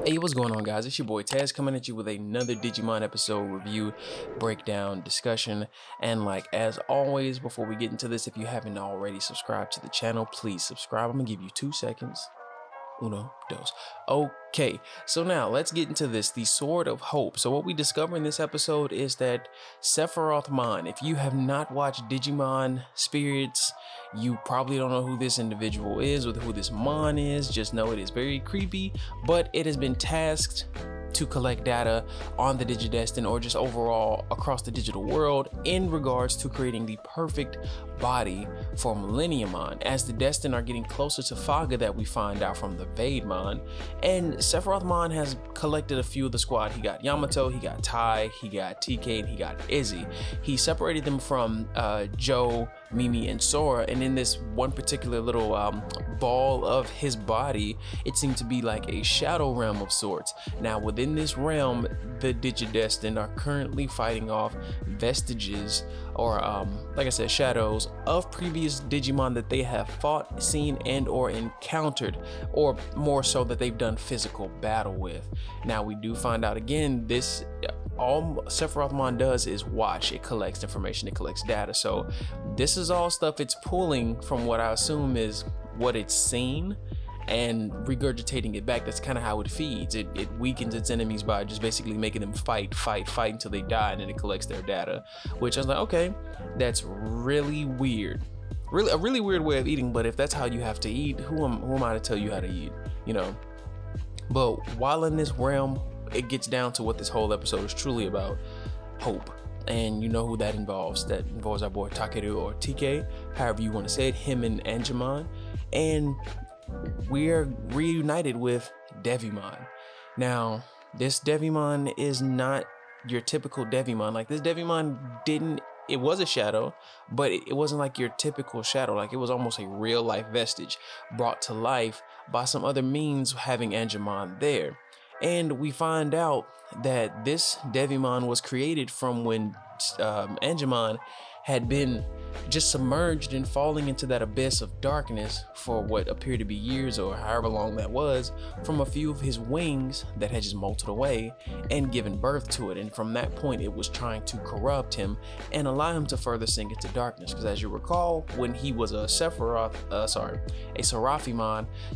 Hey, what's going on, guys? It's your boy Taz coming at you with another Digimon episode review, breakdown, discussion. And like as always, before we get into this, if you haven't already subscribed to the channel, please subscribe. I'm gonna give you 2 seconds. Uno, dos. Okay, so now let's get into this, the Sword of Hope. So what we discover in this episode is that Seraphimon, if you have not watched Digimon Spirits, you probably don't know who this individual is or who this mon is. Just know it is very creepy, but it has been tasked to collect data on the Digidestin or just overall across the digital world in regards to creating the perfect body for Millenumon, as the Destin are getting closer to Faga that we find out from the devimon. And Seraphimon has collected a few of the squad. He got Yamato, he got Tai, he got TK, and he got Izzy. He separated them from Joe, Mimi, and Sora, and in this one particular little ball of his body, it seemed to be like a shadow realm of sorts. Now within this realm, the Digidestin are currently fighting off vestiges or like I said, shadows of previous Digimon that they have fought, seen, and or encountered, or more so that they've done physical battle with. Now we do find out again, this all Seraphimon does is watch. It collects information, it collects data. So this is all stuff it's pulling from what I assume is what it's seen and regurgitating it back. That's kind of how it feeds. It weakens its enemies by just basically making them fight until they die, and then it collects their data, which I was like, okay, that's really weird. A really weird way of eating, but if that's how you have to eat, who am I to tell you how to eat, you know? But while in this realm, it gets down to what this whole episode is truly about: hope. And you know who that involves. That involves our boy Takeru, or TK, however you want to say it, him and Angemon. And we're reunited with Devimon. Now, this Devimon is not your typical Devimon. Like, this Devimon it was a shadow, but it wasn't like your typical shadow. Like, it was almost a real life vestige brought to life by some other means, having Angemon there. And we find out that this Devimon was created from when Angemon had been just submerged and falling into that abyss of darkness for what appeared to be years, or however long that was, from a few of his wings that had just molted away and given birth to it. And from that point, it was trying to corrupt him and allow him to further sink into darkness. Because as you recall, when he was a Seraphimon,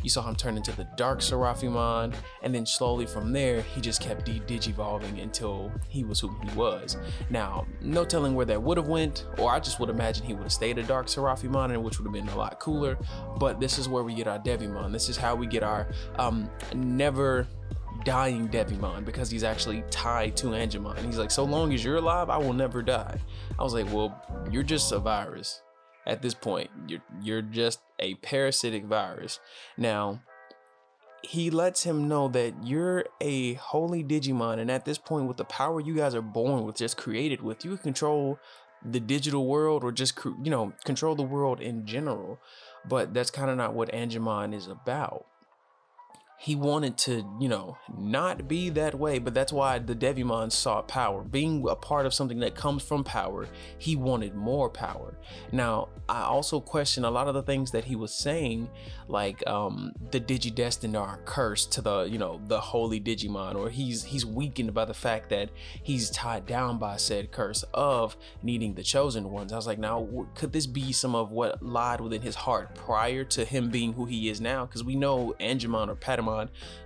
you saw him turn into the Dark Seraphimon, and then slowly from there, he just kept digivolving until he was who he was. Now, no telling where that would have went, or I just would imagine he would have stayed a Dark Seraphimon, and which would have been a lot cooler. But this is where we get our Devimon. This is how we get our never dying Devimon, because he's actually tied to Angemon. He's like, so long as you're alive, I will never die. I was like, well, you're just a virus at this point. You're just a parasitic virus. Now, he lets him know that you're a holy Digimon, and at this point, with the power you guys are born with, just created with, you can control the digital world, or just control the world in general. But that's kind of not what Angemon is about. He wanted to, not be that way, but that's why the Devimon sought power. Being a part of something that comes from power, he wanted more power. Now, I also question a lot of the things that he was saying, like the Digidestined are cursed to the holy Digimon, or he's weakened by the fact that he's tied down by said curse of needing the chosen ones. I was like, now, could this be some of what lied within his heart prior to him being who he is now? Because we know Angemon, or Patamon,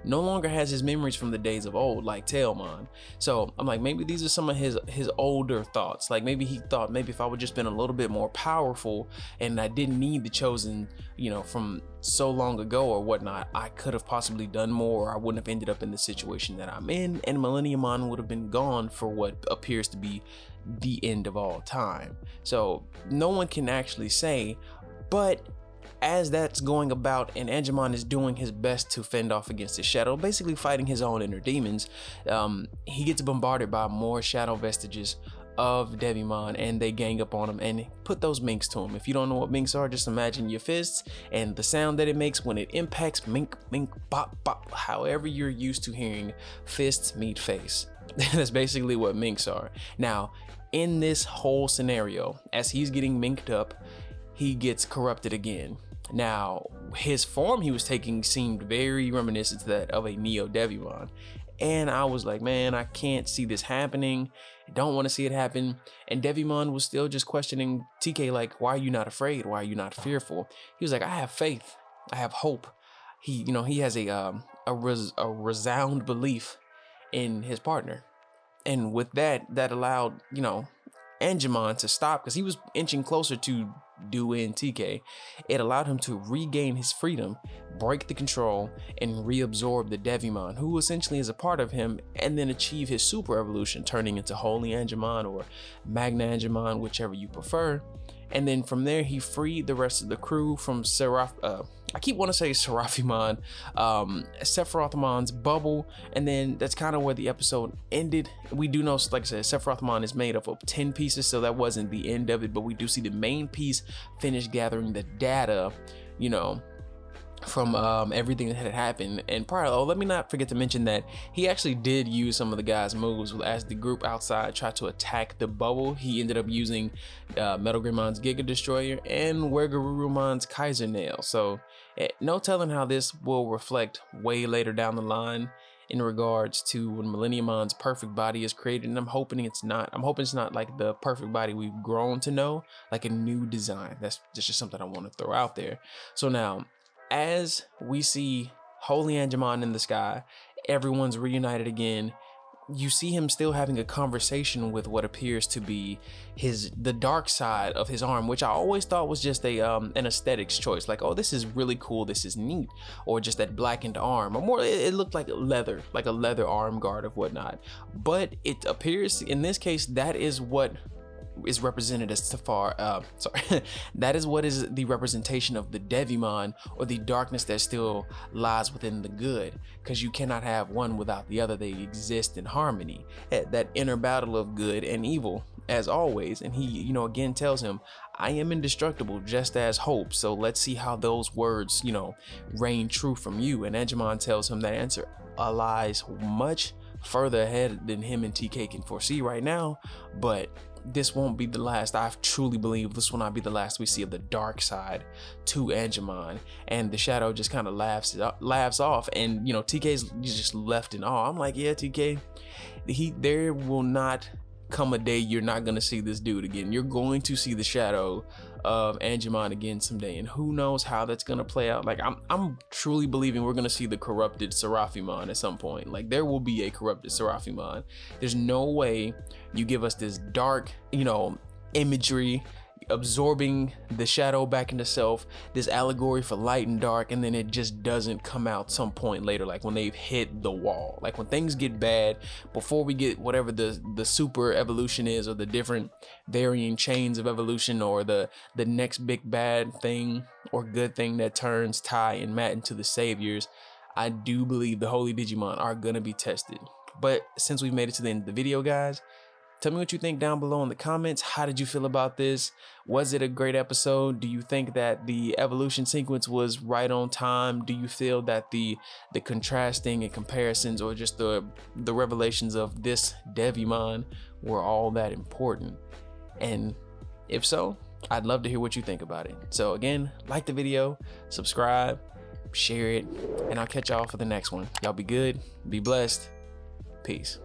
no longer has his memories from the days of old, like Tailmon. So I'm like, maybe these are some of his older thoughts. Like, maybe he thought, maybe if I would just been a little bit more powerful and I didn't need the chosen, from so long ago or whatnot, I could have possibly done more, or I wouldn't have ended up in the situation that I'm in, and Millenumon would have been gone for what appears to be the end of all time. So no one can actually say, but as that's going about and Angemon is doing his best to fend off against his shadow, basically fighting his own inner demons, he gets bombarded by more shadow vestiges of Devimon, and they gang up on him and put those minks to him. If you don't know what minks are, just imagine your fists and the sound that it makes when it impacts. Mink, mink, bop, bop, however you're used to hearing fists meet face. That's basically what minks are. Now, in this whole scenario, as he's getting minked up, he gets corrupted again. Now, his form he was taking seemed very reminiscent to that of a Neo Devimon. And I was like, man, I can't see this happening. I don't want to see it happen. And Devimon was still just questioning TK, like, why are you not afraid? Why are you not fearful? He was like, I have faith. I have hope. He has a resound belief in his partner. And with that allowed, Angemon to stop, because he was inching closer to do in TK. It allowed him to regain his freedom, break the control, and reabsorb the Devimon, who essentially is a part of him, and then achieve his super evolution, turning into Holyangemon or Angemon, whichever you prefer. And then from there, he freed the rest of the crew from I keep wanting to say Seraphimon, Sephirothmon's bubble, and then that's kind of where the episode ended. We do know, like I said, Sephirothmon is made up of 10 pieces, so that wasn't the end of it, but we do see the main piece finish gathering the data, from everything that had happened. And let me not forget to mention that he actually did use some of the guys' moves as the group outside tried to attack the bubble. He ended up using Metal Greymon's Giga Destroyer and Wergarurumon's Kaiser Nail. So no telling how this will reflect way later down the line in regards to when Millennumon's perfect body is created. And I'm hoping it's not like the perfect body we've grown to know, like a new design. That's just something I want to throw out there. So now, as we see Holyangemon in the sky, everyone's reunited again. You see him still having a conversation with what appears to be the dark side of his arm, which I always thought was just an aesthetics choice. Like, oh, this is really cool, this is neat, or just that blackened arm, or more, it looked like leather, like a leather arm guard of whatnot. But it appears in this case that is what is represented as that is what is the representation of the Devimon, or the darkness that still lies within the good, because you cannot have one without the other. They exist in harmony, that inner battle of good and evil as always. And he again tells him, I am indestructible just as hope, so let's see how those words reign true from you. And Angemon tells him that answer lies much further ahead than him and TK can foresee right now, but this won't be the last. I truly believe this will not be the last we see of the dark side to Angemon. And the shadow just kind of laughs off, and TK's just left in awe. I'm like, yeah, TK, there will not come a day you're not gonna see this dude again. You're going to see the shadow of Angemon again someday, and who knows how that's gonna play out. Like, I'm truly believing we're gonna see the corrupted Seraphimon at some point. Like, there will be a corrupted Seraphimon. There's no way you give us this dark, imagery absorbing the shadow back into self, this allegory for light and dark, and then it just doesn't come out some point later, like when they've hit the wall, like when things get bad, before we get whatever the super evolution is, or the different varying chains of evolution, or the next big bad thing or good thing that turns Tai and Matt into the saviors. I do believe the holy Digimon are gonna be tested. But since we've made it to the end of the video, guys, tell me what you think down below in the comments. How did you feel about this? Was it a great episode? Do you think that the evolution sequence was right on time? Do you feel that the contrasting and comparisons, or just the revelations of this Devimon were all that important? And if so, I'd love to hear what you think about it. So again, like the video, subscribe, share it, and I'll catch y'all for the next one. Y'all be good, be blessed, peace.